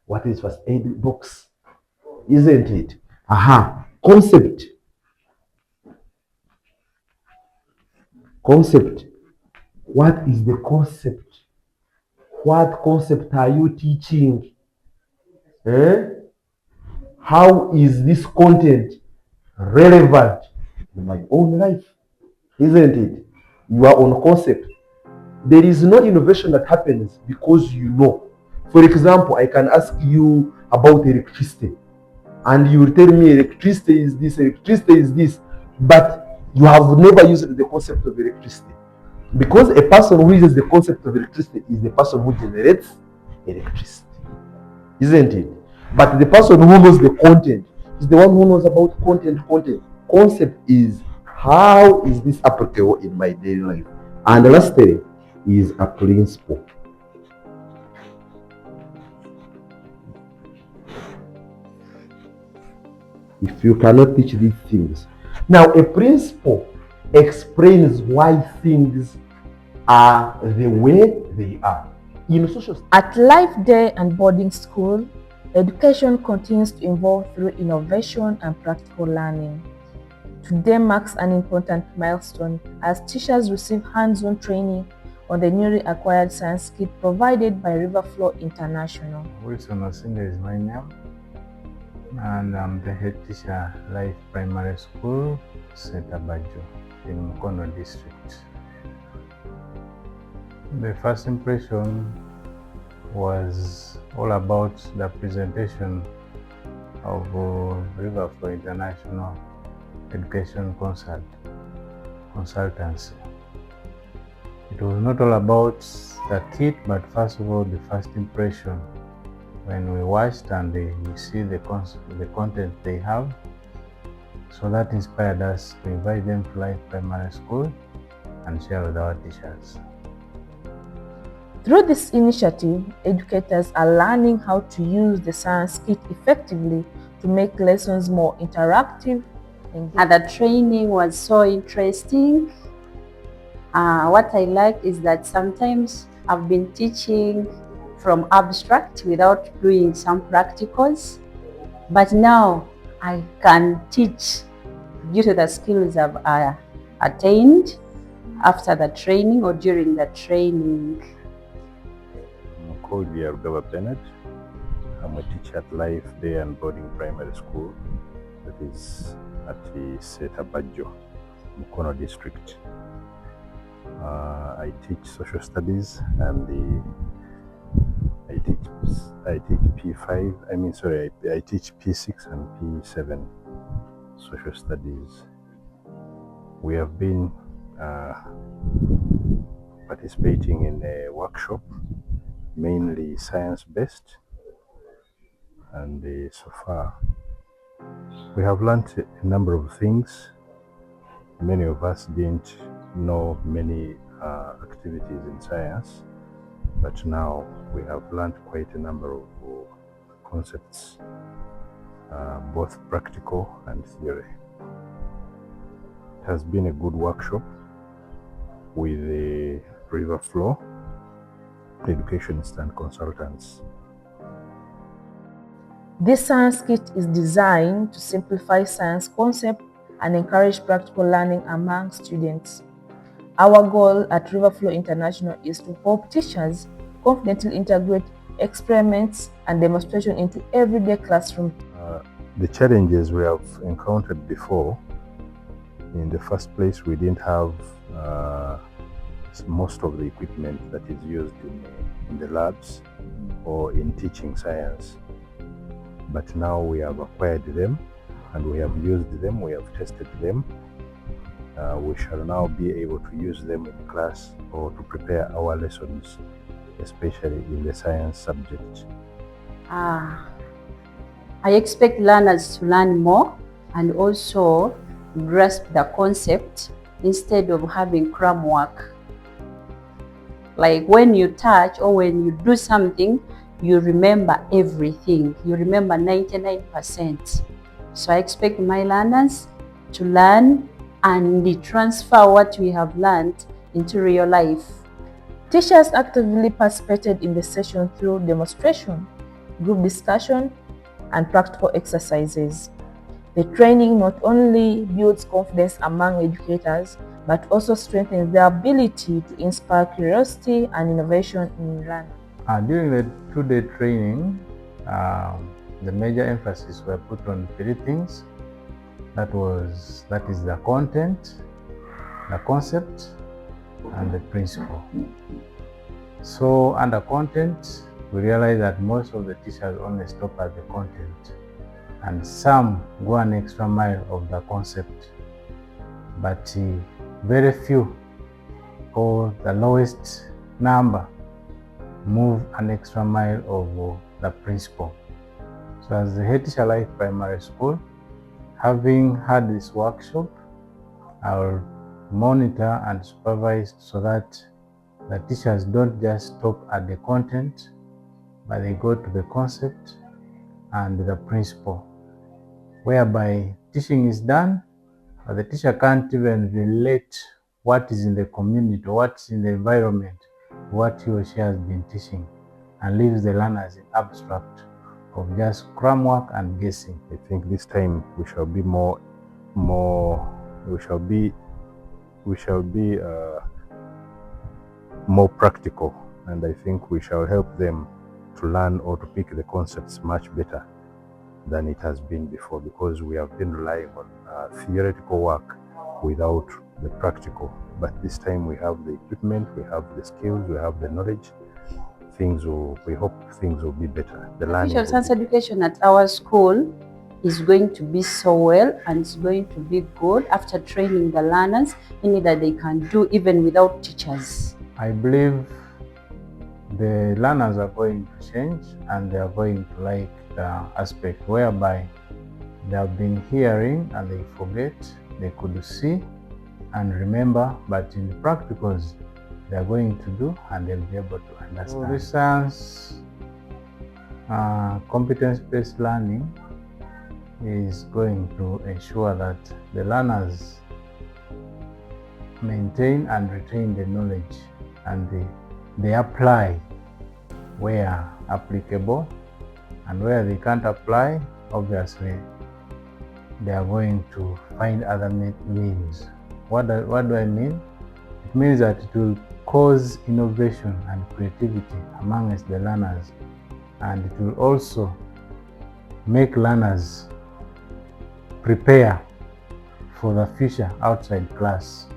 What is first aid box? Isn't it? Aha. Concept. Concept. What is the concept? What concept are you teaching? How is this content relevant in my own life? Isn't it? You are on concept. There is no innovation that happens because you know. For example, I can ask you about electricity, and you will tell me electricity is this, but you have never used the concept of electricity. Because a person who uses the concept of electricity is the person who generates electricity. Isn't it? But the person who knows the content is the one who knows about content. Concept is how is this applicable in my daily life? And lastly is a principle. If you cannot teach these things. Now, a principle explains why things are the way they are. In social At Life Day and Boarding School, education continues to evolve through innovation and practical learning. Today marks an important milestone as teachers receive hands-on training on the newly acquired science kit provided by Riverflow International. Wilson Osinda is my name, and I'm the head teacher at Life Primary School, Setabajo, in Mukono district. The first impression was all about the presentation of Riverflow International Education Consultancy. It was not all about the kit, but first of all, the first impression when we watched and we see the content they have. So that inspired us to invite them to Life Primary School and share with our teachers. Through this initiative, educators are learning how to use the science kit effectively to make lessons more interactive. And the training was so interesting. What I like is that sometimes I've been teaching from abstract without doing some practicals, but now I can teach due to the skills I've attained after the training or during the training. I'm called Yarugaba Bernard. I'm a teacher at Life Day and Boarding Primary School, that is at the Setabajo, Mukono district. I teach social studies and I teach P5. I teach P6 and P7 social studies. We have been participating in a workshop, mainly science-based, and so far we have learned a number of things. Many of us didn't know many activities in science, but now we have learned quite a number of concepts, both practical and theory. It has been a good workshop with the Riverflow Educationists and Consultants. This science kit is designed to simplify science concepts and encourage practical learning among students. Our goal at Riverflow International is to help teachers confidently integrate experiments and demonstration into everyday classroom. The challenges we have encountered before, in the first place, we didn't have most of the equipment that is used in the labs or in teaching science. But now we have acquired them and we have used them, we have tested them. We shall now be able to use them in class or to prepare our lessons, especially in the science subject. I expect learners to learn more and also grasp the concept instead of having cram work. Like when you touch or when you do something, you remember everything. You remember 99%. So I expect my learners to learn and transfer what we have learned into real life. Teachers actively participated in the session through demonstration, group discussion, and practical exercises. The training not only builds confidence among educators, but also strengthens their ability to inspire curiosity and innovation in learning. During the 2-day training, the major emphasis were put on 3 things. That is the content, the concept, and the principle. So under content, we realize that most of the teachers only stop at the content, and some go an extra mile of the concept, but very few, or the lowest number, move an extra mile of the principle. So as the Head Teacher Life Primary School, having had this workshop, I will monitor and supervise so that the teachers don't just stop at the content, but they go to the concept and the principle, whereby teaching is done, but the teacher can't even relate what is in the community, what's in the environment, what he or she has been teaching, and leaves the learners in abstract of just cram work and guessing. I think this time we shall be more practical, and I think we shall help them to learn or to pick the concepts much better than it has been before, because we have been relying on theoretical work without the practical. But this time we have the equipment, we have the skills, we have the knowledge. We hope things will be better. The learning Official science education at our school is going to be so well, and it's going to be good after training the learners in that they can do even without teachers. I believe the learners are going to change, and they are going to like the aspect whereby they have been hearing and they forget, they could see and remember, but in the practicals they are going to do and they'll be able to understand. So this science competence-based learning is going to ensure that the learners maintain and retain the knowledge, and they apply where applicable, and where they can't apply, obviously they are going to find other means. What do I mean? It means that it will cause innovation and creativity amongst the learners, and it will also make learners prepare for the future outside class.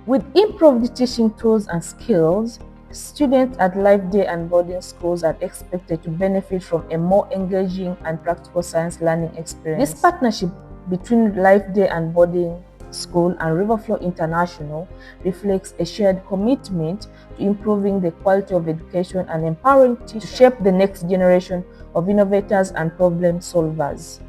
With improved teaching tools and skills, students at Life Day and boarding schools are expected to benefit from a more engaging and practical science learning experience. This partnership between Life Day and boarding school and Riverflow International reflects a shared commitment to improving the quality of education and empowering teachers to shape the next generation of innovators and problem solvers.